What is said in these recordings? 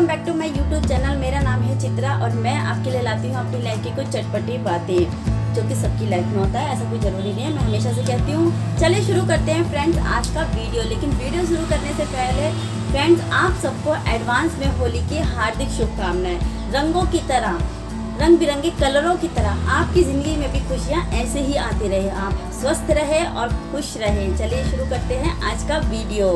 Welcome back to my YouTube channel. मेरा नाम है चित्रा और मैं आपके लिए लाती हूँ अपनी लाइफ की कुछ चटपटी बातें जो कि सबकी लाइफ में होता है। ऐसा कोई ज़रूरी नहीं है, मैं हमेशा से कहती हूँ। चलिए शुरू करते हैं फ्रेंड्स आज का वीडियो। लेकिन वीडियो शुरू करने से पहले फ्रेंड्स आप सबको एडवांस में होली की हार्दिक शुभकामनाएं। रंगों की तरह, रंग बिरंगे कलरों की तरह आपकी ज़िंदगी में भी खुशियाँ ऐसे ही आती रहे, आप स्वस्थ रहे और खुश रहे। चलिए शुरू करते हैं आज का वीडियो।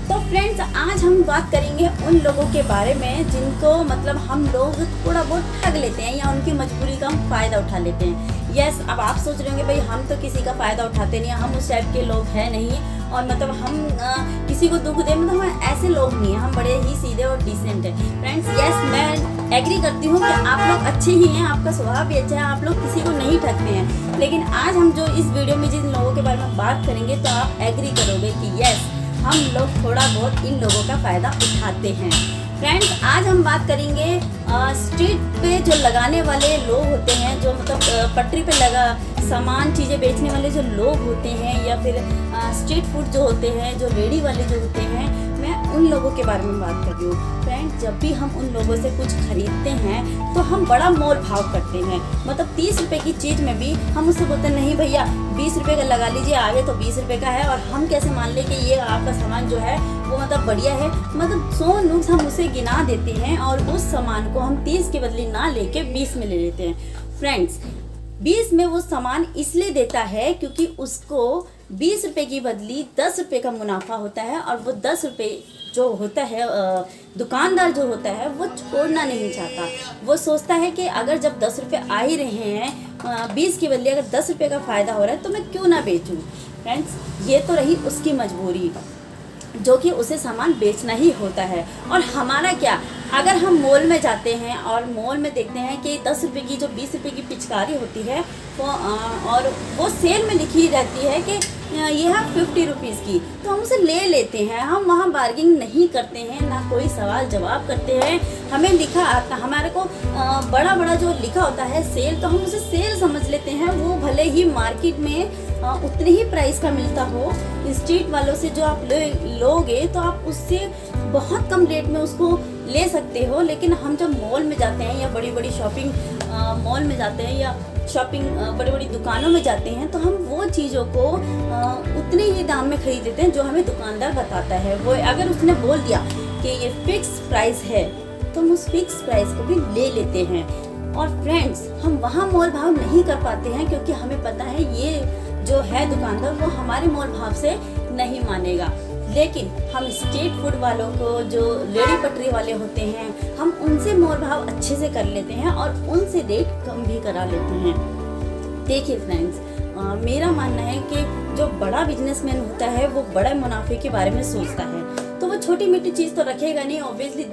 तो फ्रेंड्स आज हम बात करेंगे उन लोगों के बारे में जिनको मतलब हम लोग थोड़ा बहुत ठग लेते हैं या उनकी मजबूरी का हम फ़ायदा उठा लेते हैं। यस, अब आप सोच रहे होंगे भाई हम तो किसी का फ़ायदा उठाते नहीं, हम उस टाइप के लोग हैं नहीं और मतलब हम किसी को दुख दे, मतलब हम ऐसे लोग नहीं हैं, हम बड़े ही सीधे और डिसेंट हैं। फ्रेंड्स यस, मैं एग्री करती हूँ कि आप लोग अच्छे ही हैं, आपका स्वभाव भी अच्छा है, आप लोग किसी को नहीं ठगते हैं। लेकिन आज हम जो इस वीडियो में जिन लोगों के बारे में बात करेंगे तो आप एग्री करोगे कि यस हम लोग थोड़ा बहुत इन लोगों का फ़ायदा उठाते हैं। फ्रेंड्स आज हम बात करेंगे स्ट्रीट पे जो लगाने वाले लोग होते हैं, जो मतलब पटरी पे लगा सामान चीज़ें बेचने वाले जो लोग होते हैं, या फिर स्ट्रीट फूड जो होते हैं, जो रेडी वाले जो होते हैं, मैं उन लोगों के बारे में बात कर रही हूँ। फ्रेंड्स जब भी हम उन लोगों से कुछ खरीदते हैं तो हम बड़ा मोल भाव करते हैं। मतलब 30 रुपए की चीज़ में भी हम उससे बोलते हैं नहीं भैया 20 रुपए का लगा लीजिए, आगे तो 20 रुपए का है। और हम कैसे मान लें कि ये आपका सामान जो है वो मतलब बढ़िया है, मतलब 100 नुक्स हम उसे गिना देते हैं और उस सामान को हम 30 के बदले ना लेके 20 में ले लेते हैं। फ्रेंड्स 20 में वो सामान इसलिए देता है क्योंकि उसको 20 रुपए की बदली 10 रुपए का मुनाफा होता है और वो 10 रुपए जो होता है दुकानदार जो होता है वो छोड़ना नहीं चाहता। वो सोचता है कि अगर जब 10 रुपये आ ही रहे हैं 20 के बदले अगर 10 रुपये का फ़ायदा हो रहा है तो मैं क्यों ना बेचूं। फ्रेंड्स ये तो रही उसकी मजबूरी, जो कि उसे सामान बेचना ही होता है। और हमारा क्या, अगर हम मॉल में जाते हैं और मॉल में देखते हैं कि 10 रुपये की जो 20 रुपये की पिचकारी होती है वो और वो सेल में लिखी रहती है कि ये है 50 रुपीज़ की, तो हम उसे ले लेते हैं। हम वहाँ बार्गिंग नहीं करते हैं, ना कोई सवाल जवाब करते हैं। हमें लिखा आता, हमारे को बड़ा बड़ा जो लिखा होता है सेल, तो हम उसे सेल समझ लेते हैं। वो भले ही मार्केट में उतने ही प्राइस का मिलता हो, स्ट्रीट वालों से जो आप लोगे तो आप उससे बहुत कम रेट में उसको ले सकते हो। लेकिन हम जब मॉल में जाते हैं या बड़ी बड़ी शॉपिंग मॉल में जाते हैं या शॉपिंग बड़ी बड़ी दुकानों में जाते हैं तो हम वो चीज़ों को उतने ही दाम में खरीद लेते हैं जो हमें दुकानदार बताता है। वो अगर उसने बोल दिया कि ये फिक्स प्राइस है तो हम उस फिक्स प्राइस को भी ले लेते हैं। और फ्रेंड्स हम वहाँ मोल भाव नहीं कर पाते हैं क्योंकि हमें पता है ये जो है दुकानदार वो हमारे मोल भाव से नहीं मानेगा। लेकिन हम स्ट्रीट फूड वालों को, जो रेडी पटरी वाले होते हैं, हम उनसे मोल भाव अच्छे से कर लेते हैं और उनसे रेट कम भी करा लेते हैं। देखिए फ्रेंड्स मेरा मानना है कि जो बड़ा बिजनेसमैन होता है वो बड़े मुनाफे के बारे में सोचता है, तो वो छोटी मोटी चीज़ तो रखेगा नहीं। ऑब्वियसली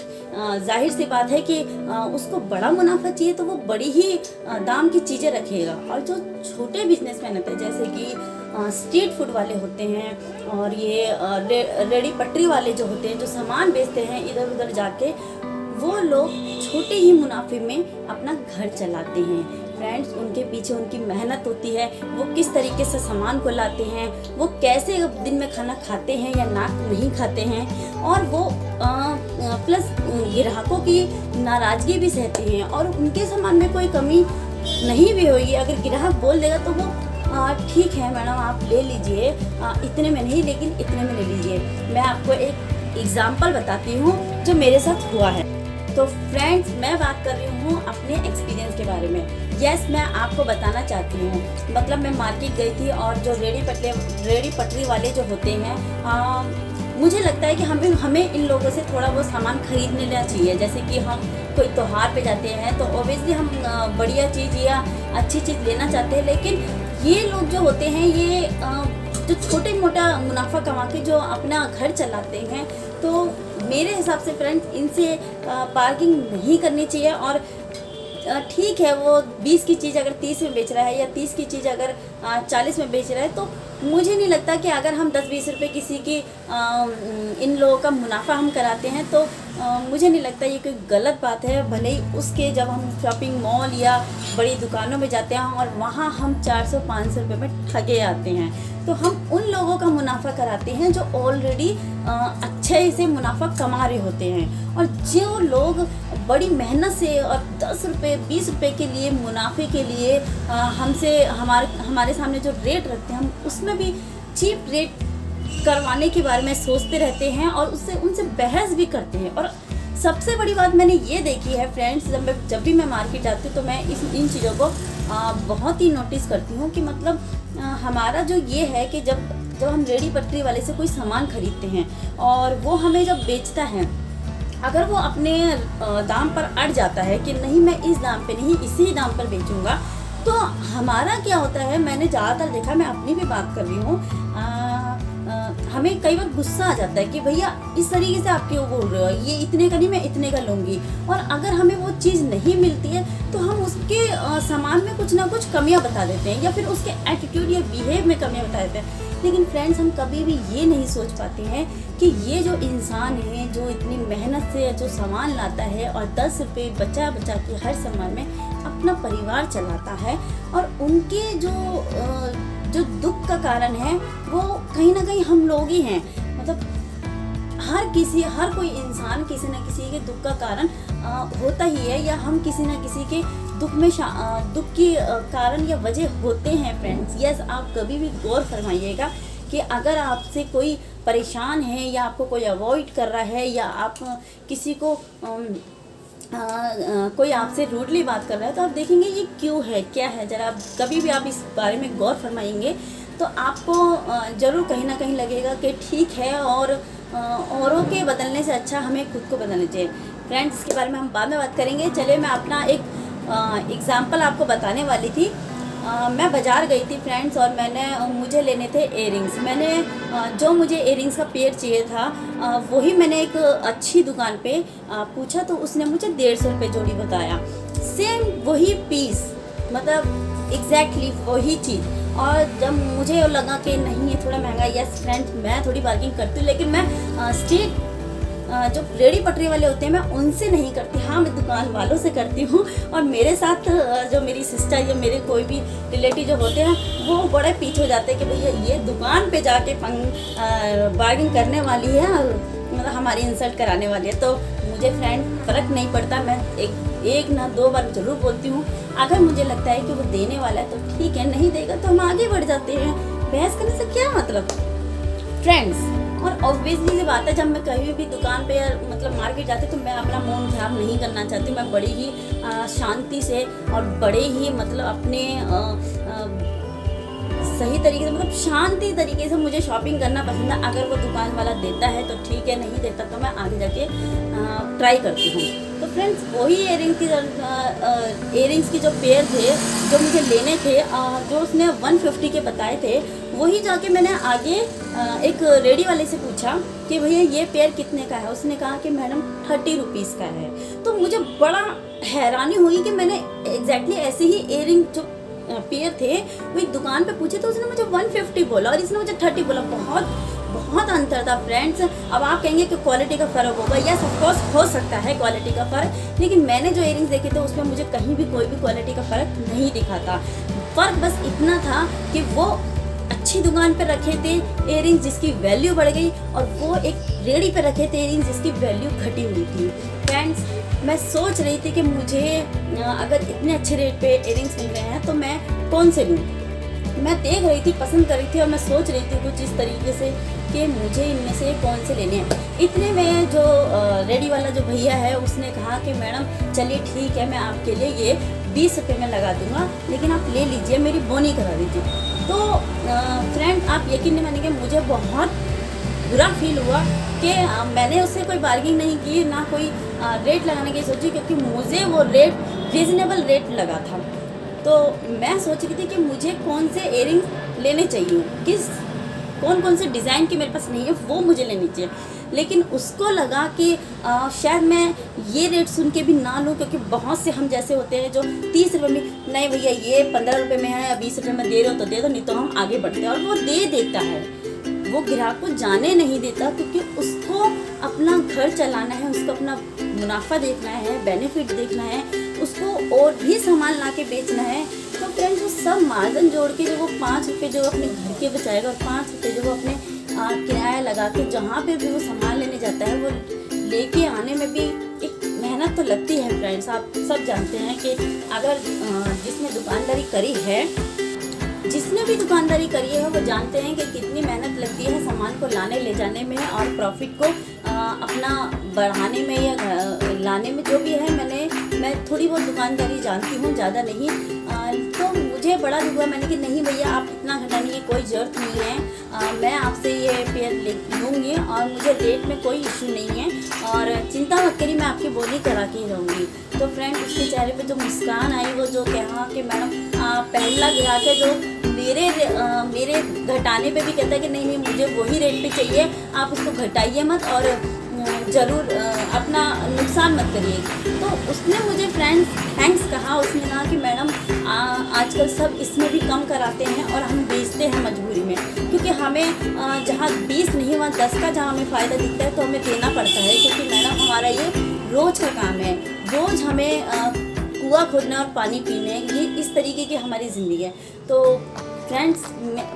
जाहिर सी बात है कि उसको बड़ा मुनाफा चाहिए तो वो बड़ी ही दाम की चीज़ें रखेगा। और जो छोटे बिजनेसमैन होते हैं जैसे कि स्ट्रीट फूड वाले होते हैं और ये रेडी पटरी वाले जो होते हैं, जो सामान बेचते हैं इधर उधर जाके, वो लोग छोटे ही मुनाफे में अपना घर चलाते हैं। फ्रेंड्स उनके पीछे उनकी मेहनत होती है, वो किस तरीके से सामान को लाते हैं, वो कैसे दिन में खाना खाते हैं या ना नहीं खाते हैं, और वो प्लस ग्राहकों की नाराज़गी भी सहते हैं और उनके सामान में कोई कमी नहीं भी होगी। अगर ग्राहक बोल देगा तो वो ठीक है मैडम आप ले लीजिए, इतने में नहीं लेकिन इतने में ले लीजिए। मैं आपको एक एग्जाम्पल बताती हूँ जो मेरे साथ हुआ है। तो फ्रेंड्स मैं बात कर रही हूँ अपने एक्सपीरियंस के बारे में। यस मैं आपको बताना चाहती हूँ, मतलब मैं मार्केट गई थी और जो रेडी पटरी वाले जो होते हैं मुझे लगता है कि हमें इन लोगों से थोड़ा बहुत सामान खरीद लेना चाहिए। जैसे कि हम कोई त्योहार पे जाते हैं तो ऑब्वियसली हम बढ़िया चीज़ या अच्छी चीज़ लेना चाहते हैं। लेकिन ये लोग जो होते हैं ये जो छोटे मोटा मुनाफा कमा के जो अपना घर चलाते हैं, तो मेरे हिसाब से फ्रेंड्स इनसे पार्किंग नहीं करनी चाहिए। और ठीक है वो 20 की चीज़ अगर 30 में बेच रहा है या 30 की चीज़ अगर 40 में बेच रहा है, तो मुझे नहीं लगता कि अगर हम 10-20 रुपए किसी की इन लोगों का मुनाफा हम कराते हैं तो मुझे नहीं लगता ये कोई गलत बात है। भले ही उसके जब हम शॉपिंग मॉल या बड़ी दुकानों में जाते हैं और वहाँ हम 400-500 रुपये में ठगे आते हैं, तो हम उन लोगों का मुनाफा कराते हैं जो ऑलरेडी अच्छे से मुनाफा कमा रहे होते हैं। और जो लोग बड़ी मेहनत से और 10 रुपये 20 रुपये के लिए मुनाफे के लिए हमसे हमारे सामने जो रेट रखते हैं, हम उसमें भी चीप रेट करवाने के बारे में सोचते रहते हैं और उनसे बहस भी करते हैं। और सबसे बड़ी बात मैंने ये देखी है फ्रेंड्स, जब भी मैं मार्केट जाती हूँ तो मैं इन चीज़ों को बहुत ही नोटिस करती हूँ कि मतलब हमारा जो ये है कि जब हम रेडी पटरी वाले से कोई सामान खरीदते हैं और वो हमें जब बेचता है, अगर वो अपने दाम पर अड़ जाता है कि नहीं मैं इस दाम पे नहीं इसी दाम पर बेचूंगा, तो हमारा क्या होता है, मैंने ज़्यादातर देखा, मैं अपनी भी बात कर रही हूँ, हमें कई बार गुस्सा आ जाता है कि भैया इस तरीके से आप क्यों बोल रहे हो, ये इतने का नहीं मैं इतने का लूँगी। और अगर हमें वो चीज़ नहीं मिलती है तो हम उसके सामान में कुछ ना कुछ कमियां बता देते हैं या फिर उसके एटीट्यूड या बिहेव में कमियां बता देते हैं। लेकिन फ्रेंड्स, हम कभी भी ये नहीं सोच पाते हैं कि ये जो इंसान है जो इतनी मेहनत से जो सामान लाता है और 10 रुपये बचा बचा के हर सामान में अपना परिवार चलाता है, और उनके जो दुख का कारण है वो कहीं ना कहीं हम लोग ही हैं। मतलब हर कोई इंसान किसी न किसी के दुख का कारण होता ही है, या हम किसी न किसी के दुख की कारण या वजह होते हैं फ्रेंड्स। यस, आप कभी भी गौर फरमाइएगा कि अगर आपसे कोई परेशान है या आपको कोई अवॉइड कर रहा है या आप किसी को कोई आपसे रूडली बात कर रहा है, तो आप देखेंगे ये क्यों है, क्या है। ज़रा कभी भी आप इस बारे में गौर फरमाएंगे तो आपको ज़रूर कहीं ना कहीं लगेगा कि ठीक है, और औरों के बदलने से अच्छा हमें खुद को बदलना चाहिए। फ्रेंड्स, इसके बारे में हम बाद में बात करेंगे। चलिए, मैं अपना एक एग्ज़ाम्पल आपको बताने वाली थी। मैं बाज़ार गई थी फ्रेंड्स, और मुझे लेने थे इयरिंग्स। मैंने जो मुझे इयरिंग्स का पेयर चाहिए था वही मैंने एक अच्छी दुकान पे पूछा, तो उसने मुझे 150 रुपये जोड़ी बताया। सेम वही पीस, मतलब एग्जैक्टली वही चीज़। और जब मुझे लगा कि नहीं ये थोड़ा महंगा, यस फ्रेंड्स, मैं थोड़ी बार्गिंग करती हूँ, लेकिन मैं स्ट्रीट जो रेडी पटरी वाले होते हैं मैं उनसे नहीं करती। हाँ, मैं दुकान वालों से करती हूँ। और मेरे साथ जो मेरी सिस्टर या मेरे कोई भी रिलेटिव जो होते हैं वो बड़े पीछे हो जाते हैं कि भैया ये दुकान पे जाके बार्गिंग करने वाली है, मतलब हमारी इंसल्ट कराने वाली है। तो मुझे फ्रेंड फ़र्क नहीं पड़ता, मैं एक ना 2 बार ज़रूर बोलती हूँ। अगर मुझे लगता है कि वो देने वाला है तो ठीक है, नहीं देगा तो हम आगे बढ़ जाते हैं। बहस करने से क्या मतलब फ्रेंड्स। और ऑब्वियसली ये बात है, जब मैं कहीं भी दुकान पे या मतलब मार्केट जाती तो मैं अपना मूड खराब नहीं करना चाहती। मैं बड़ी ही शांति से और बड़े ही मतलब अपने सही तरीके से, मतलब शांति तरीके से मुझे शॉपिंग करना पसंद है। अगर वो दुकान वाला देता है तो ठीक है, नहीं देता तो मैं आगे जाके ट्राई करती हूँ। तो फ्रेंड्स, वही इयरिंग्स की जो पेयर थे जो मुझे लेने थे, जो उसने 150 के बताए थे, वही जाके मैंने आगे एक रेडी वाले से पूछा कि भैया ये पेयर कितने का है। उसने कहा कि मैडम 30 रुपीज़ का है। तो मुझे बड़ा हैरानी हुई कि मैंने एग्जैक्टली ऐसे ही इयरिंग जो पेयर थे वो एक दुकान पे पूछे, तो उसने मुझे 150 बोला और इसने मुझे 30 बोला। बहुत अंतर था फ्रेंड्स। अब आप कहेंगे कि क्वालिटी का फ़र्क होगा, यस ऑफ कोर्स हो सकता है क्वालिटी का फ़र्क, लेकिन मैंने जो इयरिंग्स देखे थे उसमें मुझे कहीं भी कोई भी क्वालिटी का फ़र्क नहीं दिखा था। फ़र्क बस इतना था कि वो अच्छी दुकान पे रखे थे इयरिंग्स जिसकी वैल्यू बढ़ गई, और वो एक रेडी पे रखे थे इयरिंग्स जिसकी वैल्यू घटी हुई थी। फ्रेंड्स, मैं सोच रही थी कि मुझे अगर इतने अच्छे रेट पे इयरिंग्स मिल रहे हैं तो मैं कौन से लूँ। मैं देख रही थी, पसंद कर रही थी, और मैं सोच रही थी कुछ इस तरीके से कि मुझे इनमें से कौन से लेने हैं। इतने में जो रेडी वाला जो भैया है उसने कहा कि मैडम चलिए ठीक है, मैं आपके लिए ये 20 रुपये में लगा दूंगा, लेकिन आप ले लीजिए, मेरी बोनी करा दीजिए। तो फ्रेंड, आप यकीन नहीं मानेंगे, मुझे बहुत बुरा फील हुआ कि मैंने उससे कोई बार्गिंग नहीं की, ना कोई रेट लगाने की सोची, क्योंकि मुझे वो रेट रीज़नेबल रेट लगा था। तो मैं सोच रही थी कि मुझे कौन से इयरिंग्स लेने चाहिए, कौन से डिज़ाइन के मेरे पास नहीं है वो मुझे लेनी चाहिए। लेकिन उसको लगा कि शायद मैं ये रेट सुन के भी ना लूँ, क्योंकि बहुत से हम जैसे होते हैं जो 30 रुपये में, नहीं भैया ये 15 रुपये में है या 20 रुपये में दे रहे हो तो दे दो, नहीं तो हम आगे बढ़ते हैं, और वो दे देता है। वो ग्राहक को जाने नहीं देता, क्योंकि उसको अपना घर चलाना है, उसको अपना मुनाफा देखना है, बेनिफिट देखना है, उसको और भी सामान ला के बेचना है। तो फ्रेंड्स वो सब मार्जिन जोड़ के जो वो 5 रुपये जो अपने घर के बचाएगा और 5 रुपये जो वो अपने किराया लगा के जहाँ पे भी वो सामान लेने जाता है, वो लेके आने में भी एक मेहनत तो लगती है फ्रेंड्स। आप सब जानते हैं कि अगर जिसने दुकानदारी करी है, जिसने भी दुकानदारी करी है, वो जानते हैं कि कितनी मेहनत लगती है सामान को लाने ले जाने में और प्रॉफिट को अपना बढ़ाने में या लाने में। जो भी है मैं थोड़ी बहुत दुकानदारी जानती हूँ, ज़्यादा नहीं। तो मुझे बड़ा दुख हुआ, मैंने कि नहीं भैया आप इतना घटाने की कोई ज़रूरत नहीं है, मैं आपसे ये पेयर ले लूँगी और मुझे रेट में कोई इशू नहीं है और चिंता मत करिए, मैं आपकी बोली करा के ही रहूँगी। तो फ्रेंड उसके चेहरे पे जो मुस्कान आई, वो जो कहा कि मैडम पहला ग्राहक है जो मेरे घटाने पे भी कहता है कि नहीं मुझे वही रेट पे चाहिए, आप उसको घटाइए मत और ज़रूर अपना नुकसान मत करिए। तो उसने मुझे फ्रेंड्स थैंक्स कहा। उसने कहा कि मैडम आजकल सब इसमें भी कम कराते हैं और हम बेचते हैं मजबूरी में, क्योंकि हमें जहाँ 20 नहीं वहाँ 10 का जहाँ हमें फ़ायदा दिखता है तो हमें देना पड़ता है, क्योंकि मैडम हमारा ये रोज़ का काम है, रोज़ हमें कुआं खोदना और पानी पीने, ये इस तरीके की हमारी ज़िंदगी है। तो फ्रेंड्स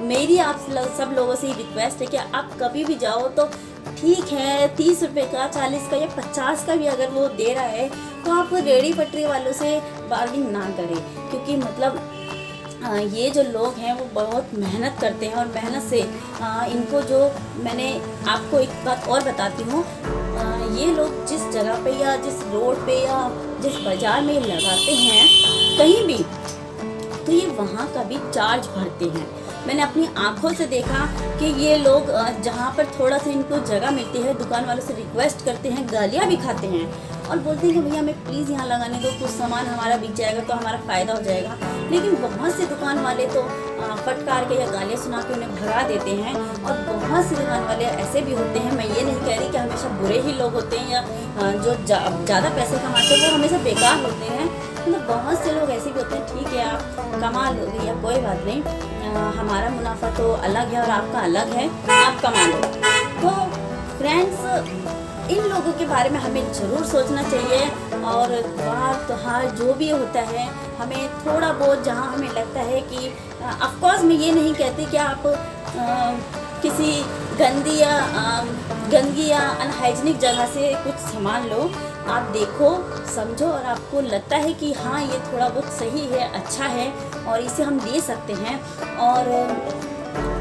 मेरी आप सब लोगों से ही रिक्वेस्ट है कि आप कभी भी जाओ तो ठीक है 30 रुपये का, 40 का या 50 का भी अगर वो दे रहा है तो आप रेडी पटरी वालों से बार्गिंग ना करें, क्योंकि मतलब ये जो लोग हैं वो बहुत मेहनत करते हैं और मेहनत से इनको जो मैंने आपको एक बात और बताती हूँ, ये लोग जिस जगह पे या जिस रोड पे या जिस बाज़ार में लगाते हैं कहीं भी, तो ये वहाँ का भी चार्ज भरते हैं। मैंने अपनी आंखों से देखा कि ये लोग जहाँ पर थोड़ा सा इनको जगह मिलती है दुकान वालों से रिक्वेस्ट करते हैं, गालियाँ भी खाते हैं और बोलते हैं कि भैया हमें प्लीज़ यहाँ लगाने दो, कुछ सामान हमारा बिक जाएगा तो हमारा फ़ायदा हो जाएगा। लेकिन बहुत से दुकान वाले तो फटकार के या गालियाँ सुना के उन्हें भगा देते हैं और बहुत से दुकान वाले ऐसे भी होते हैं। मैं ये नहीं कह रही कि हमेशा बुरे ही लोग होते हैं या जो ज़्यादा पैसे कमाते हैं वो हमेशा बेकार होते हैं, मतलब बहुत से लोग ऐसे भी होते हैं। ठीक है आप कमा लो या कोई बात नहीं, हमारा मुनाफा तो अलग है और आपका अलग है, आप कमा लो। तो फ्रेंड्स इन लोगों के बारे में हमें ज़रूर सोचना चाहिए और त्योहार जो भी होता है हमें थोड़ा बहुत जहाँ हमें लगता है कि ऑफकोर्स मैं ये नहीं कहती कि आप किसी गंदगी या अनहाइजीनिक जगह से कुछ सामान लो। आप देखो समझो और आपको लगता है कि हाँ ये थोड़ा बहुत सही है, अच्छा है और इसे हम ले सकते हैं और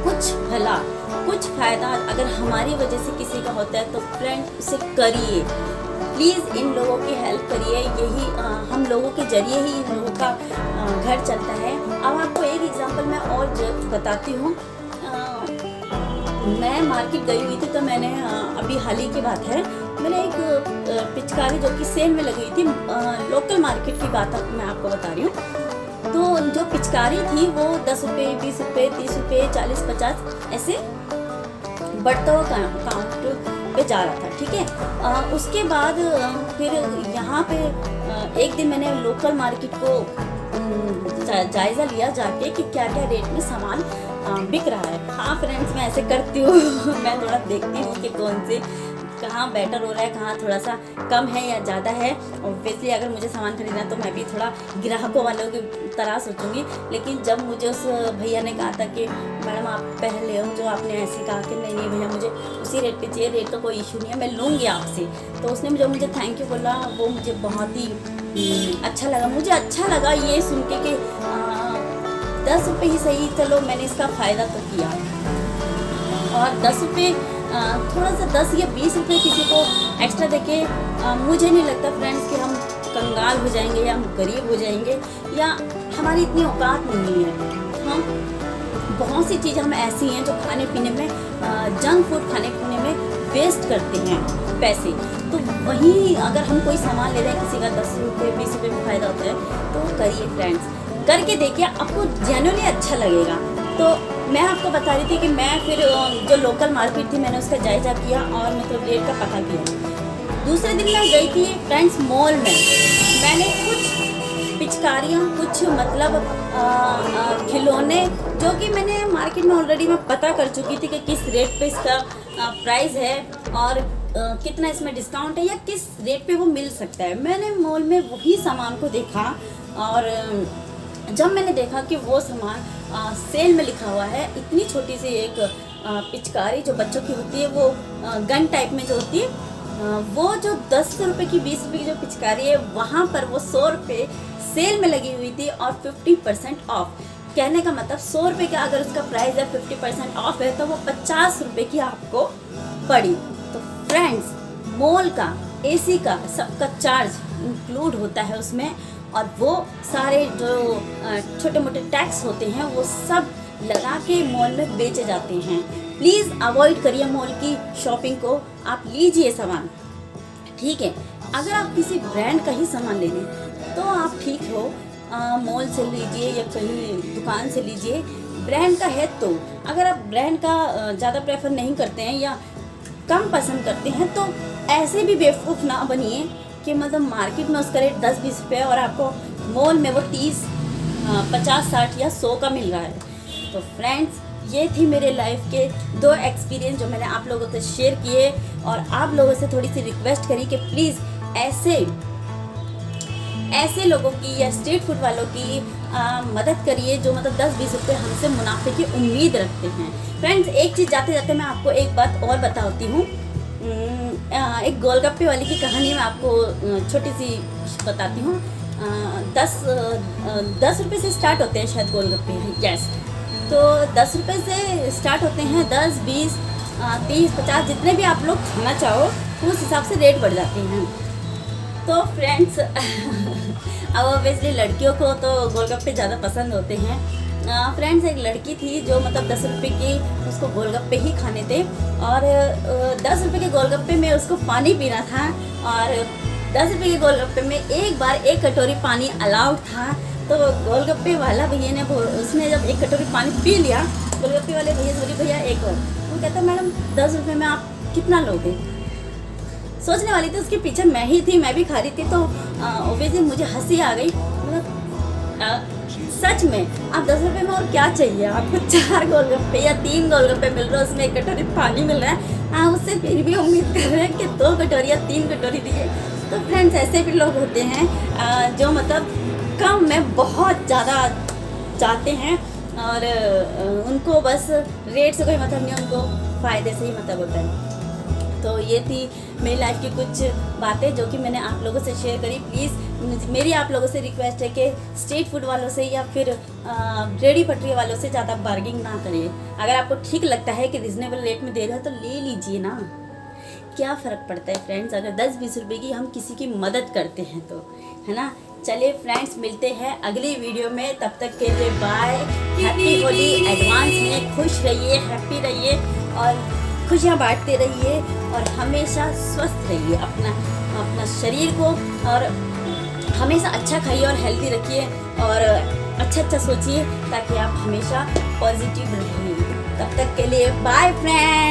कुछ भला कुछ फ़ायदा अगर हमारी वजह से किसी का होता है तो फ्रेंड उसे करिए, प्लीज़ इन लोगों की हेल्प करिए। यही हम लोगों के ज़रिए ही इन लोगों का घर चलता है। अब आपको एक एग्जांपल मैं और बताती हूँ। मैं मार्केट गई हुई थी तो मैंने अभी हाल ही की बात है, मैंने एक पिचकारी जो कि सेल में लगी हुई थी, लोकल मार्केट की बात मैं आपको बता रही हूँ। तो जो पिचकारी थी वो 10 रुपये, 20 रुपये, 30 रुपये, 40, 50 ऐसे बढ़ता हुआ काउंट पे जा रहा था। ठीक है, उसके बाद फिर यहाँ पे एक दिन मैंने लोकल मार्केट को जायज़ा लिया जाके कि क्या क्या रेट में सामान बिक रहा है। हाँ फ्रेंड्स मैं ऐसे करती हूँ मैं थोड़ा देखती हूँ कि कौन से कहाँ बेटर हो रहा है, कहाँ थोड़ा सा कम है या ज़्यादा है। ऑब्वियसली अगर मुझे सामान खरीदना है तो मैं भी थोड़ा ग्राहकों वालों की तरह सोचूंगी। लेकिन जब मुझे उस भैया ने कहा था कि मैडम आप पहले हो, जो आपने ऐसे कहा कि नहीं भैया मुझे उसी रेट पे चाहिए, रेट तो कोई इशू नहीं है, मैं लूँगी आपसे। तो उसने जो मुझे थैंक यू बोला वो मुझे बहुत ही अच्छा लगा। मुझे अच्छा लगा ये सुन के कि 10 रुपये ही सही, चलो मैंने इसका फ़ायदा तो किया। और 10 रुपये थोड़ा सा 10 या 20 रुपये किसी को एक्स्ट्रा देके मुझे नहीं लगता फ्रेंड्स कि हम कंगाल हो जाएंगे या हम गरीब हो जाएंगे या हमारी इतनी औकात नहीं है। हम बहुत सी चीज़ें हम ऐसी हैं जो खाने पीने में जंक फूड खाने पीने में वेस्ट करते हैं पैसे। तो वहीं अगर हम कोई सामान ले रहे हैं किसी का 10 रुपये 20 रुपये में फ़ायदा होता है तो करिए फ्रेंड्स, करके देखिए आपको जेन्युइनली अच्छा लगेगा। तो मैं आपको बता रही थी कि मैं फिर जो लोकल मार्केट थी मैंने उसका जायज़ा किया और मतलब रेट का पता किया। दूसरे दिन मैं गई थी फ्रेंड्स मॉल में, मैंने कुछ पिचकारियाँ, कुछ मतलब खिलौने, जो कि मैंने मार्केट में ऑलरेडी मैं पता कर चुकी थी कि किस रेट पे इसका प्राइस है और कितना इसमें डिस्काउंट है या किस रेट पे वो मिल सकता है। मैंने मॉल में वही सामान को देखा और जब मैंने देखा कि वो सामान सेल में लिखा हुआ है, इतनी छोटी सी एक पिचकारी जो बच्चों की होती है, वो गन टाइप में जो होती है, वो जो 10 रुपये की 20 रुपये की जो पिचकारी है, वहाँ पर वो 100 रुपये सेल में लगी हुई थी और 50% ऑफ। कहने का मतलब 100 रुपये का अगर उसका प्राइस है, 50% ऑफ है, तो वो 50 रुपये की आपको पड़ी। तो फ्रेंड्स, मॉल का, एसी का, सबका चार्ज इंक्लूड होता है उसमें, और वो सारे जो छोटे मोटे टैक्स होते हैं वो सब लगा के मॉल में बेचे जाते हैं। प्लीज़ अवॉइड करिए मॉल की शॉपिंग को, आप लीजिए सामान, ठीक है। अगर आप किसी ब्रांड का ही सामान ले लें तो आप ठीक हो, मॉल से लीजिए या कहीं दुकान से लीजिए, ब्रांड का है तो। अगर आप ब्रांड का ज़्यादा प्रेफर नहीं करते हैं या कम पसंद करते हैं तो ऐसे भी बेवकूफ़ ना बनिए कि मतलब मार्केट में उसका रेट 10-20 रुपये और आपको मॉल में वो 30, 50, 60 या 100 का मिल रहा है। तो फ्रेंड्स, ये थी मेरे लाइफ के 2 एक्सपीरियंस जो मैंने आप लोगों से शेयर किए, और आप लोगों से थोड़ी सी रिक्वेस्ट करी कि प्लीज़ ऐसे लोगों की या स्ट्रीट फूड वालों की मदद करिए जो मतलब 10-20 रुपये हमसे मुनाफे की उम्मीद रखते हैं। फ्रेंड्स, एक चीज़ जाते जाते मैं आपको एक बात और बताती हूँ। एक गोलगप्पे वाली की कहानी मैं आपको छोटी सी बताती हूँ। 10 रुपये से स्टार्ट होते हैं शायद गोलगप्पे, यस। तो 10 रुपये से स्टार्ट होते हैं, 10, 20, 30, 50, जितने भी आप लोग खाना चाहो उस हिसाब से रेट बढ़ जाते हैं। तो फ्रेंड्स अब ऑब्वियसली लड़कियों को तो गोलगप्पे ज़्यादा पसंद होते हैं। फ्रेंड्स, एक लड़की थी जो मतलब 10 रुपये की, उसको गोलगप्पे ही खाने थे, और 10 रुपये के गोलगप्पे में उसको पानी पीना था, और 10 रुपये के गोलगप्पे में एक बार 1 कटोरी पानी अलाउड था। तो गोलगप्पे वाला भैया ने, उसने जब 1 कटोरी पानी पी लिया, गोलगप्पे वाले भैया से बोली, भैया एक और। वो कहता, मैडम 10 रुपये में आप कितना लोगे? सोचने वाली थी उसके पीछे मैं ही थी, मैं भी खा रही थी, तो ऑब्वियसली मुझे हंसी आ गई। मतलब सच में आप 10 रुपये में और क्या चाहिए? आपको 4 गोलगप्पे या 3 गोलगप्पे मिल रहे हैं, उसमें 1 कटोरी पानी मिल रहा है, आप उससे फिर भी उम्मीद कर रहे हैं कि 2 कटोरी या 3 कटोरी दिए। तो फ्रेंड्स, ऐसे भी लोग होते हैं जो मतलब कम में बहुत ज़्यादा चाहते हैं, और उनको बस रेट से कोई मतलब नहीं, उनको फ़ायदे से ही मतलब होता है। तो ये थी मेरी लाइफ की कुछ बातें जो कि मैंने आप लोगों से शेयर करी। प्लीज़ मेरी आप लोगों से रिक्वेस्ट है कि स्ट्रीट फूड वालों से या फिर रेडी पटरी वालों से ज़्यादा बार्गिंग ना करिए। अगर आपको ठीक लगता है कि रिजनेबल रेट में दे रहे हो तो ले लीजिए ना, क्या फ़र्क पड़ता है फ्रेंड्स, अगर 10-20 रुपये की हम किसी की मदद करते हैं तो, है ना। चलिए फ्रेंड्स, मिलते हैं अगली वीडियो में, तब तक के लिए बाय। हैप्पी होली एडवांस में। खुश रहिए, हैप्पी रहिए और खुशियाँ बांटते रहिए, और हमेशा स्वस्थ रहिए अपना शरीर को, और हमेशा अच्छा खाइए और हेल्दी रखिए, और अच्छा सोचिए ताकि आप हमेशा पॉजिटिव रहिए। तब तक के लिए बाय फ्रेंड्स।